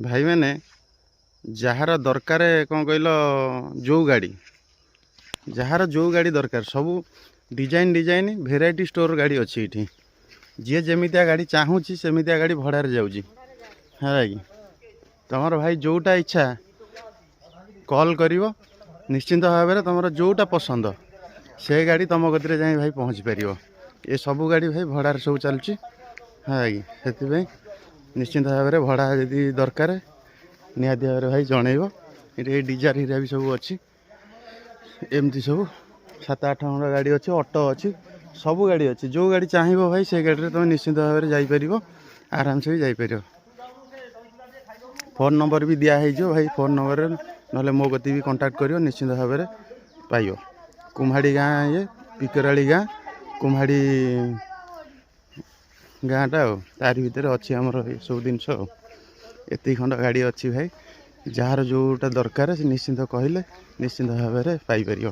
भाई मैंने जार दरकार कौन कहल जो गाड़ी जार जो गाड़ी दरकार सब डिजाइन डिजाइन भेराइटी स्टोर गाड़ी अच्छी ये जी जमितिया गाड़ी चाहूँगी सेमितिया गाड़ी भड़ारे जाऊँगी है कि तुम भाई जोटा इच्छा कॉल करिवो निश्चिंत भाव में तुम जोटा पसंद से गाड़ी तुम गति जाए भाई पहुँची पार ये सब गाड़ी भाई भड़ारे सब चलुची है कि से निश्चिंत भाव में भड़ा यदि दरकार निहाती भाव में भाई जनइब ये डिजार हिरा भी सब अच्छी एमती सब 7-8 खंड गाड़ी अच्छी ऑटो अच्छी सब गाड़ी अच्छी जो गाड़ी चाहिए भाई से गाड़ी तुम निश्चिंत भाव में जापर आराम से भी जापर फोन नंबर भी दिखाई भाई फोन नंबर ना मो गति भी कांटेक्ट करियो निश्चिंत भाव में पाइयो कुम्हाड़ी गाँ ये पिकराली गाँ कुम्हाड़ी गाँटा तारी भितर अच्छी आमर सब जिन एत खंड गाड़ी अच्छी भाई जार जोटा दरकार निश्चिंत कहले निश्चिंत भाव में पाइपर।